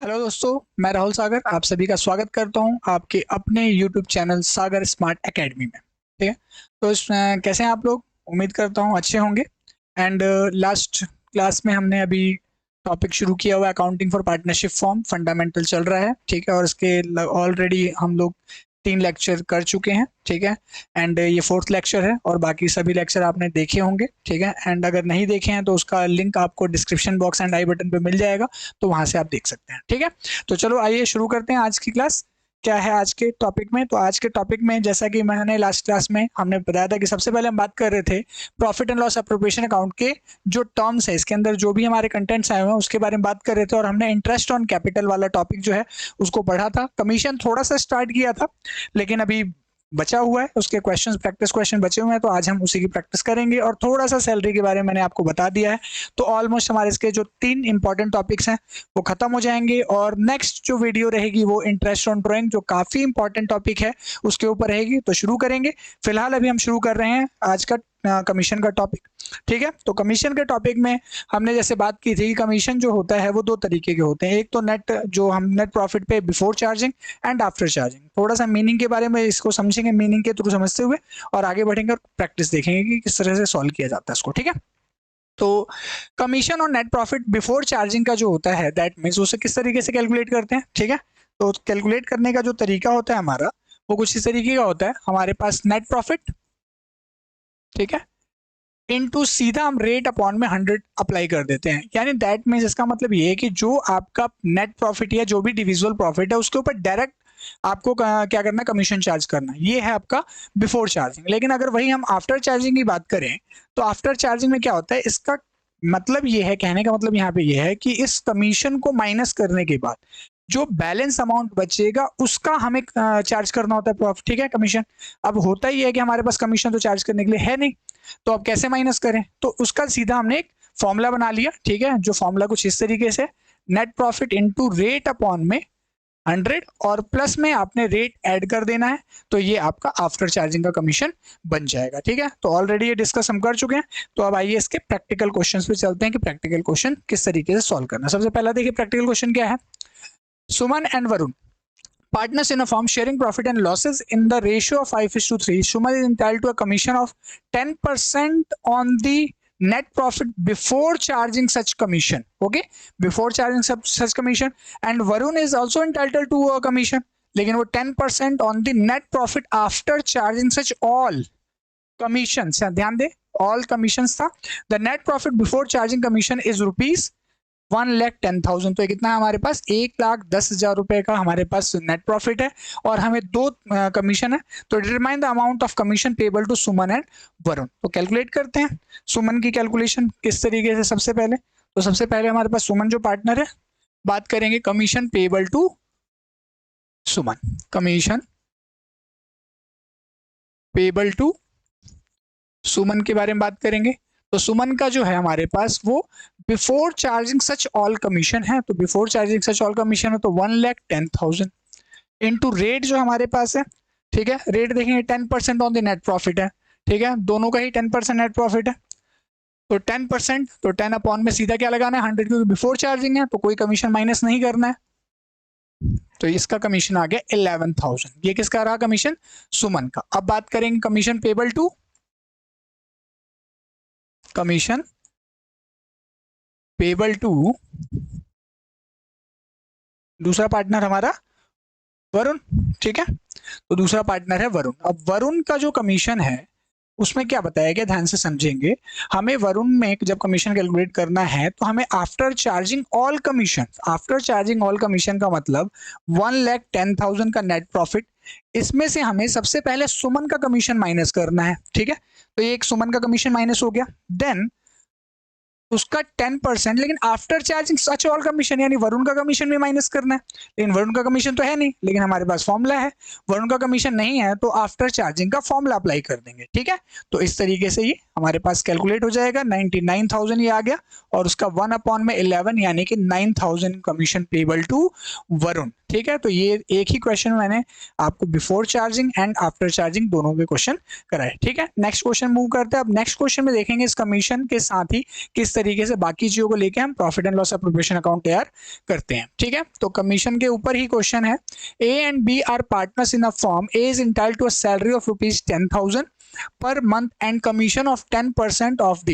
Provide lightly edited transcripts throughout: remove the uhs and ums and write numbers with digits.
Hello दोस्तों, मैं राहुल सागर आप सभी का स्वागत करता हूं आपके अपने यूट्यूब चैनल सागर स्मार्ट एकेडमी में। ठीक है, तो कैसे हैं आप लोग? उम्मीद करता हूं अच्छे होंगे। एंड लास्ट क्लास में हमने अभी टॉपिक शुरू किया हुआ accounting for partnership form fundamental चल रहा है। ठीक है, और इसके ऑलरेडी हम लोग 3 लेक्चर कर चुके हैं। ठीक है, एंड ये 4th लेक्चर है और बाकी सभी लेक्चर आपने देखे होंगे। ठीक है, एंड अगर नहीं देखे हैं तो उसका लिंक आपको description box and I button पे मिल जाएगा, तो वहां से आप देख सकते हैं। ठीक है, तो चलो आइए शुरू करते हैं आज की क्लास। क्या है आज के टॉपिक में? तो आज के टॉपिक में जैसा कि मैंने लास्ट क्लास में हमने बताया था कि सबसे पहले हम बात कर रहे थे profit and loss appropriation account के जो टर्म्स है, इसके अंदर जो भी हमारे कंटेंट्स आए हुए हैं उसके बारे में बात कर रहे थे, और हमने इंटरेस्ट ऑन कैपिटल वाला टॉपिक जो है उसको पढ़ा था। कमीशन थोड़ा सा स्टार्ट किया था लेकिन अभी बचा हुआ है, उसके क्वेश्चंस प्रैक्टिस क्वेश्चन बचे हुए हैं, तो आज हम उसी की प्रैक्टिस करेंगे। और थोड़ा सा सैलरी के बारे में मैंने आपको बता दिया है, तो ऑलमोस्ट हमारे इसके जो 3 इंपॉर्टेंट टॉपिक्स हैं वो खत्म हो जाएंगे। और नेक्स्ट जो वीडियो रहेगी वो इंटरेस्ट ऑन ड्राइंग, जो काफी इंपॉर्टेंट टॉपिक है, उसके ऊपर रहेगी। तो शुरू करेंगे। फिलहाल अभी हम शुरू कर रहे हैं आज का कमीशन का टॉपिक। ठीक है, तो कमीशन के टॉपिक में हमने जैसे बात की थी, कमीशन जो होता है वो 2 तरीके के होते हैं। एक तो नेट, जो हम नेट प्रॉफिट पे before charging and after charging. थोड़ा सा मीनिंग के बारे में इसको समझेंगे, मीनिंग के थ्रू समझते हुए, और आगे बढ़ेंगे और प्रैक्टिस देखेंगे कि किस तरह से सॉल्व किया जाता है इसको। ठीक है, तो कमीशन और नेट प्रॉफिट बिफोर चार्जिंग का जो होता है, दैट मीन्स उसे किस तरीके से कैलकुलेट करते हैं। ठीक है, तो कैलकुलेट करने का जो तरीका होता है हमारा, वो कुछ इस तरीके का होता है। हमारे पास नेट प्रॉफिट, ठीक है, इनटू सीधा हम रेट अपॉन में 100 अप्लाई कर देते हैं। यानी दैट मीन्स इसका मतलब ये है कि जो आपका नेट प्रॉफिट या जो भी डिविजिबल प्रॉफिट है उसके ऊपर डायरेक्ट आपको क्या करना है, कमीशन चार्ज करना। ये है आपका बिफोर चार्जिंग। लेकिन अगर वही हम आफ्टर चार्जिंग की बात करें, तो आफ्टर चार्जिंग में क्या होता है, इसका मतलब ये है, कहने का मतलब यहाँ पे ये है कि इस कमीशन को माइनस करने के बाद जो बैलेंस अमाउंट बचेगा उसका हमें चार्ज करना होता है प्रॉफिट। ठीक है, कमीशन। अब होता ही है कि हमारे पास कमीशन तो चार्ज करने के लिए है नहीं, तो अब कैसे माइनस करें? तो उसका सीधा हमने एक फॉर्मूला बना लिया। ठीक है, जो फॉर्मूला कुछ इस तरीके से, net profit into rate upon में 100, और प्लस में आपने रेट ऐड कर देना है, तो ये आपका आफ्टर चार्जिंग का कमीशन बन जाएगा। ठीक है, तो ऑलरेडी ये डिस्कस हम कर चुके हैं। तो अब आइए इसके प्रैक्टिकल क्वेश्चंस पे चलते हैं कि प्रैक्टिकल क्वेश्चन किस तरीके से सॉल्व करना है। सबसे पहला देखिए प्रैक्टिकल क्वेश्चन क्या है। Suman and Varun, partners in a firm sharing profit and losses in the ratio of 5:3. Suman is entitled to a commission of 10% on the net profit before charging such commission. Okay, before charging such commission. And Varun is also entitled to a commission, लेकिन वो 10% on the net profit after charging such all commissions. ध्यान दे, all commissions था। The net profit before charging commission is rupees 1,10,000। तो कितना है हमारे पास? 1,10,000 रुपए का हमारे पास नेट प्रॉफिट है, और हमें 2 कमीशन है। तो determine the amount of commission payable to Suman and Varun. तो कैलकुलेट करते हैं सुमन की कैलकुलेशन किस तरीके से। सबसे पहले हमारे पास सुमन जो पार्टनर है, बात करेंगे commission payable to Suman. Commission payable to Suman के बारे में बात करेंगे। तो सुमन का जो है हमारे पास वो बिफोर चार्जिंग सच ऑल कमीशन है। तो बिफोर चार्जिंग सच ऑल कमीशन है तो 1,10,000 इनटू रेट जो हमारे पास है। ठीक है, रेट देखेंगे 10% ऑन द नेट प्रॉफिट है। ठीक है, दोनों का ही 10% नेट प्रॉफिट है। तो 10%, तो 10 अपॉन में सीधा क्या लगाना है, 100, क्योंकि बिफोर चार्जिंग है तो कोई कमीशन माइनस नहीं करना है। तो इसका कमीशन आ गया 11,000। ये किसका रहा कमीशन? सुमन का। अब बात करेंगे commission payable to, commission payable to दूसरा पार्टनर हमारा वरुण। ठीक है, तो दूसरा पार्टनर है वरुण। अब वरुण का जो कमीशन है उसमें क्या बताया गया, ध्यान से समझेंगे। हमें वरुण में जब कमीशन कैलकुलेट करना है तो हमें after charging all commission, after charging all commission का मतलब 1,10,000 का नेट प्रॉफिट, इसमें से हमें सबसे पहले सुमन का कमीशन माइनस करना है। ठीक है, तो ये एक सुमन का कमीशन माइनस हो गया, देन उसका 10%, लेकिन आफ्टर चार्जिंग सच ऑल कमीशन, यानी वरुण का कमीशन भी माइनस करना है। लेकिन वरुण का कमीशन तो है नहीं, लेकिन हमारे पास फॉर्मूला है। वरुण का कमीशन नहीं है तो आफ्टर चार्जिंग का फॉर्मूला अप्लाई कर देंगे। ठीक है, तो इस तरीके से ये हमारे पास कैलकुलेट हो जाएगा। 99,000 ये आ गया, और उसका 1 अपॉन में 11, यानी कि 9,000 कमीशन पेबल टू वरुण। ठीक है। तो ये एक ही क्वेश्चन मैंने आपको before charging and after charging दोनों के क्वेश्चन कराए। ठीक है, नेक्स्ट क्वेश्चन मूव करते हैं। अब नेक्स्ट क्वेश्चन में देखेंगे इस कमीशन के साथ ही किस तरीके से बाकी चीजों को लेके हम profit and loss appropriation account तैयार करते हैं। ठीक है, तो कमीशन के ऊपर ही क्वेश्चन है। A and B are partners in a firm. A is entitled to a salary of ₹10,000 per month and commission of 10% of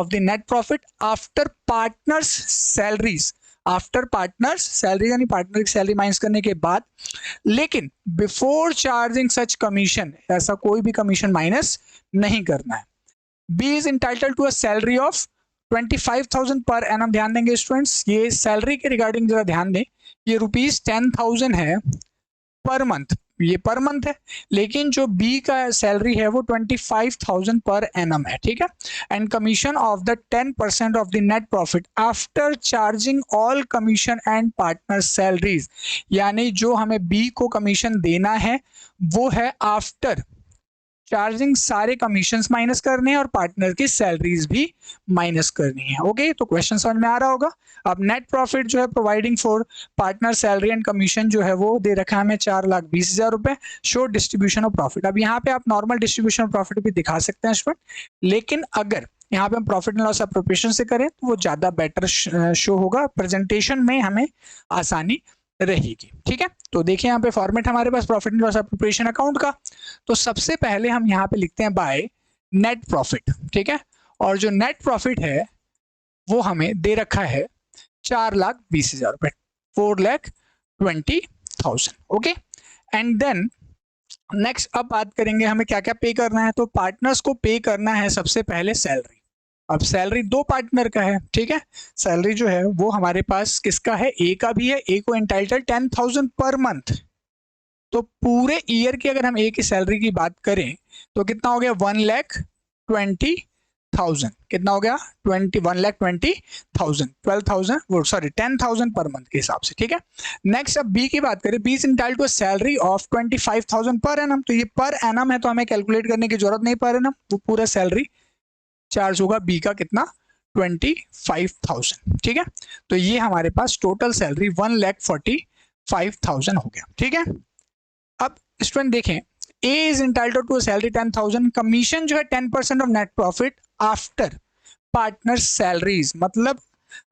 the net profit after partners salaries, after partners salary यानी partner की salary minus करने के बाद, लेकिन before charging सच commission, ऐसा कोई भी commission minus नहीं करना है। B is entitled to a salary of 25,000 per annum. ध्यान देंगे स्टूडेंट्स, ये सैलरी के रिगार्डिंग जरा ध्यान दें, ये ₹10,000 है पर मंथ, ये पर मंथ है, लेकिन जो बी का सैलरी है वो 25,000 पर एनम है। ठीक है, and commission of the 10% of the net profit after charging all commission and partner salaries, यानी जो हमें बी को कमीशन देना है वो है आफ्टर चार्जिंग सारे कमीशंस माइनस करने हैं और पार्टनर की सैलरीज भी माइनस करनी है। ओके, तो क्वेश्चन समझ में आ रहा होगा। अब नेट प्रॉफिट जो है providing for partner salary and commission जो है वो दे रखा है हमें 4,20,000 रुपए। Show distribution of profit. अब यहाँ पे आप नॉर्मल डिस्ट्रीब्यूशन ऑफ प्रॉफिट भी दिखा सकते हैं स्टूडेंट, लेकिन अगर यहाँ पे हम प्रॉफिट एंड लॉस एप्रोप्रिएशन से करें तो वो ज्यादा बेटर शो होगा, प्रेजेंटेशन में हमें आसानी रहेगी। ठीक है, तो देखिए यहाँ पे फॉर्मेट हमारे पास profit and loss appropriation account का। तो सबसे पहले हम यहाँ पे लिखते हैं बाय नेट प्रॉफिट। ठीक है, और जो नेट प्रॉफिट है वो हमें दे रखा है 4,20,000 रुपए, 4,20,000। ओके, एंड देन नेक्स्ट अब बात करेंगे हमें क्या क्या पे करना है। तो पार्टनर्स को पे करना है सबसे पहले सैलरी। अब सैलरी दो पार्टनर का है। ठीक है, सैलरी जो है वो हमारे पास किसका है, ए का भी है। ए को एंटाइटल्ड 10,000 पर मंथ। तो पूरे ईयर की अगर हम ए की सैलरी की बात करें तो कितना हो गया, 1,20,000। कितना हो गया, 1,20,000, 12,000 वो सॉरी 10,000 पर मंथ के हिसाब से। ठीक है, नेक्स्ट अब बी की बात करें। B is entitled to salary of 25,000 per annum. तो ये पर एनम है तो हमें कैलकुलेट करने की जरूरत नहीं, पर एनम वो पूरा सैलरी चार्ज होगा बी का कितना, 25,000। ठीक है, तो ये हमारे पास टोटल सैलरी 1,45,000 हो गया। ठीक है, अब स्टूडेंट देखें, A is entitled to salary 10,000, commission जो है 10% of net profit after partner salaries. मतलब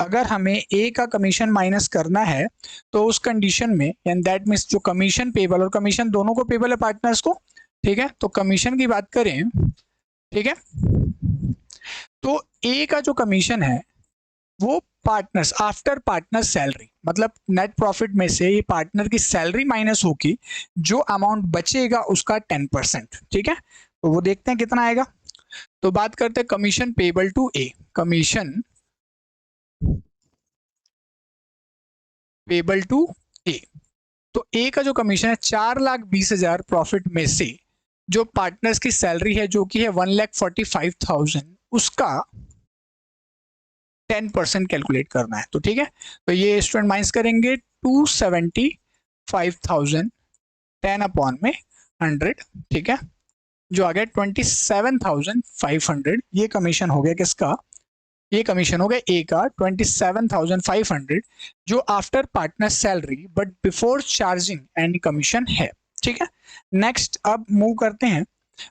अगर हमें ए का कमीशन माइनस करना है तो उस कंडीशन में, एंड दैट मीन्स जो कमीशन पेबल, और कमीशन दोनों को पेबल है पार्टनर्स को। ठीक है, तो कमीशन की बात करें, ठीक है, तो ए का जो कमीशन है वो पार्टनर्स आफ्टर पार्टनर सैलरी, मतलब नेट प्रॉफिट में से ये पार्टनर की सैलरी माइनस होगी, जो अमाउंट बचेगा उसका 10%। ठीक है, तो वो देखते हैं कितना आएगा। तो बात करते हैं commission payable to A. Commission payable to A, तो ए का जो कमीशन है 4,20,000 प्रॉफिट में से जो पार्टनर्स की सैलरी है जो कि है 1,45,000, उसका 10% कैलकुलेट करना है। तो ठीक है, तो ये स्टूडेंट माइनस करेंगे 275,000 10/100। ठीक है, जो आ गया 27,500। ये कमीशन हो गया किसका, ये कमीशन हो गया ए का 27,500, जो after partner salary but before charging any commission है। ठीक है, नेक्स्ट अब मूव करते हैं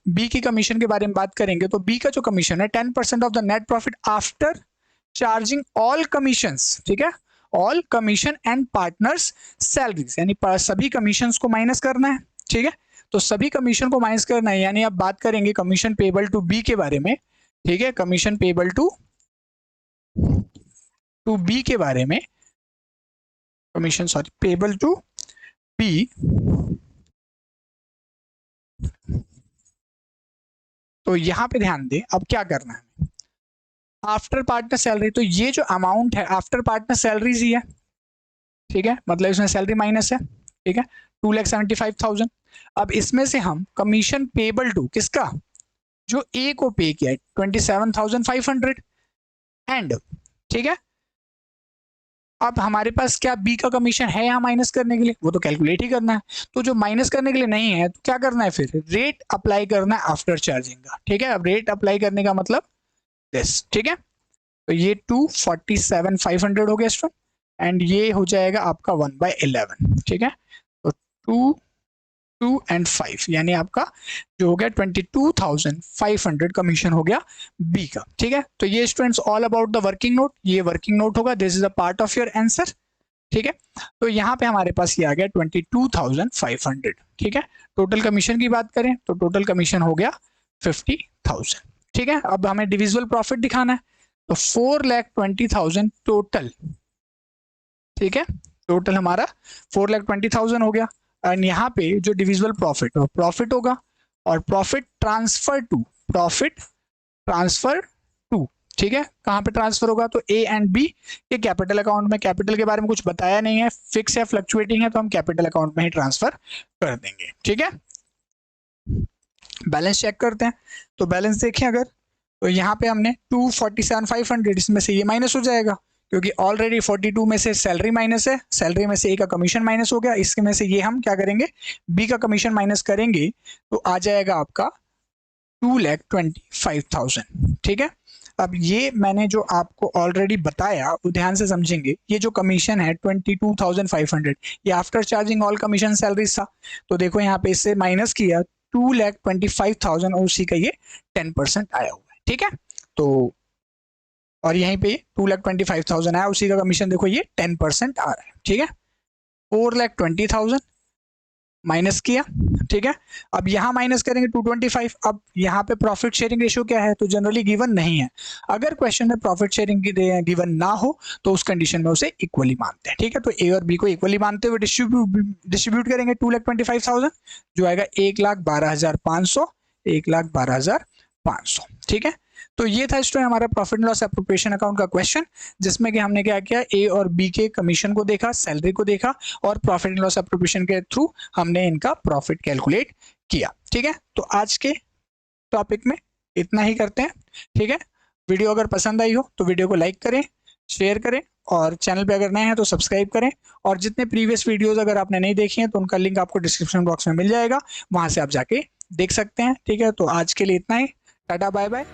बी की कमीशन के बारे में बात करेंगे। तो बी का जो कमीशन है 10% of the net profit after charging all commissions. ठीक है, all commission and partners salaries, यानी सभी कमीशंस को माइनस करना है। ठीक है, तो सभी कमीशन को माइनस करना है, यानी अब बात करेंगे कमीशन पेबल टू बी के बारे में। ठीक है, कमीशन पेबल टू बी के बारे में, commission sorry payable to B. तो यहां पे ध्यान दें, अब क्या करना है, आफ्टर पार्टनर सैलरी। तो ये जो अमाउंट है आफ्टर पार्टनर सैलरीज ही है। ठीक है, मतलब इसमें सैलरी माइनस है। ठीक है, 2,75,000। अब इसमें से हम कमीशन पेबल टू किसका, जो ए को पे किया है 27,500 एंड। ठीक है, अब हमारे पास क्या बी का कमीशन है यहाँ माइनस करने के लिए, वो तो कैलकुलेट ही करना है। तो जो माइनस करने के लिए नहीं है तो क्या करना है, फिर रेट अप्लाई करना है आफ्टर चार्जिंग का। ठीक है, अब रेट अप्लाई करने का मतलब दिस। ठीक है, तो ये 247,500 हो गया स्टूडेंट। एंड ये हो जाएगा आपका 1/11, ठीक है। तो 2 2 एंड 5 यानी आपका जो हो गया 22,500 कमीशन हो गया बी का, ठीक है। तो ये students all about the working note, ये वर्किंग नोट होगा, this is a part of your answer, ठीक है। तो यहाँ पे हमारे पास ये आ गया 22,500, ठीक है। टोटल कमीशन की बात करें तो टोटल कमीशन हो गया 50,000, ठीक है। अब हमें डिविजिबल प्रॉफिट दिखाना है, तो 4,20,000 टोटल, ठीक है। टोटल हमारा 4,20,000 हो गया। एंड यहाँ पे जो डिविजिबल प्रॉफिट होगा और प्रॉफिट ट्रांसफर टू, ठीक है। कहाँ पे ट्रांसफर होगा, तो ए एंड बी ये कैपिटल अकाउंट में, कैपिटल के बारे में कुछ बताया नहीं है, फिक्स या फ्लक्चुएटिंग है, तो हम कैपिटल अकाउंट में ही ट्रांसफर कर देंगे, ठीक है। बैलेंस चेक करते हैं, तो बैलेंस देखें अगर, तो यहाँ पे हमने 247,500, इसमें से ये माइनस हो जाएगा क्योंकि ऑलरेडी 42 में से सैलरी माइनस है, सैलरी में से ए का कमीशन माइनस हो गया, इसके में से ये हम क्या करेंगे, बी का कमीशन माइनस करेंगे, तो आ जाएगा आपका 2,25,000, ठीक है। अब ये मैंने जो आपको ऑलरेडी बताया वो ध्यान से समझेंगे, ये जो कमीशन है 22,500 ये after charging all commission salaries था, तो देखो यहाँ पे इससे माइनस किया 2,25,000 और उसी का ये 10% आया हुआ है, ठीक है। तो और यहीं पे 2,25,000 आया, उसी का कमीशन देखो ये 10% आ रहा है, ठीक है। 4,20,000 माइनस किया, ठीक है। अब यहाँ माइनस करेंगे 225, अब यहाँ पे प्रॉफिट शेयरिंग रेशियो क्या है, तो जनरली गिवन नहीं है, अगर क्वेश्चन में प्रॉफिट शेयरिंग गिवन ना हो तो उस कंडीशन में उसे इक्वली मानते हैं, ठीक है। तो ए और बी को इक्वली मानते हुए डिस्ट्रीब्यूट करेंगे 2,25,000, जो आएगा 1,12,500, 1,12,500, ठीक है। तो ये था स्टूडेंट हमारा profit and loss appropriation account का क्वेश्चन, जिसमें कि हमने क्या किया, ए और बी के कमीशन को देखा, सैलरी को देखा, और प्रॉफिट एंड लॉस एप्रोप्रिएशन के थ्रू हमने इनका प्रॉफिट कैलकुलेट किया, ठीक है। तो आज के टॉपिक में इतना ही करते हैं, ठीक है। वीडियो अगर पसंद आई हो तो वीडियो को लाइक करें, शेयर करें, और चैनल पे अगर नए हैं तो सब्सक्राइब करें, और जितने प्रीवियस वीडियोस अगर आपने नहीं देखी हैं तो उनका लिंक आपको डिस्क्रिप्शन बॉक्स में मिल जाएगा, वहां से आप जाके देख सकते हैं, ठीक है। तो आज के लिए इतना ही, टाटा बाय बाय।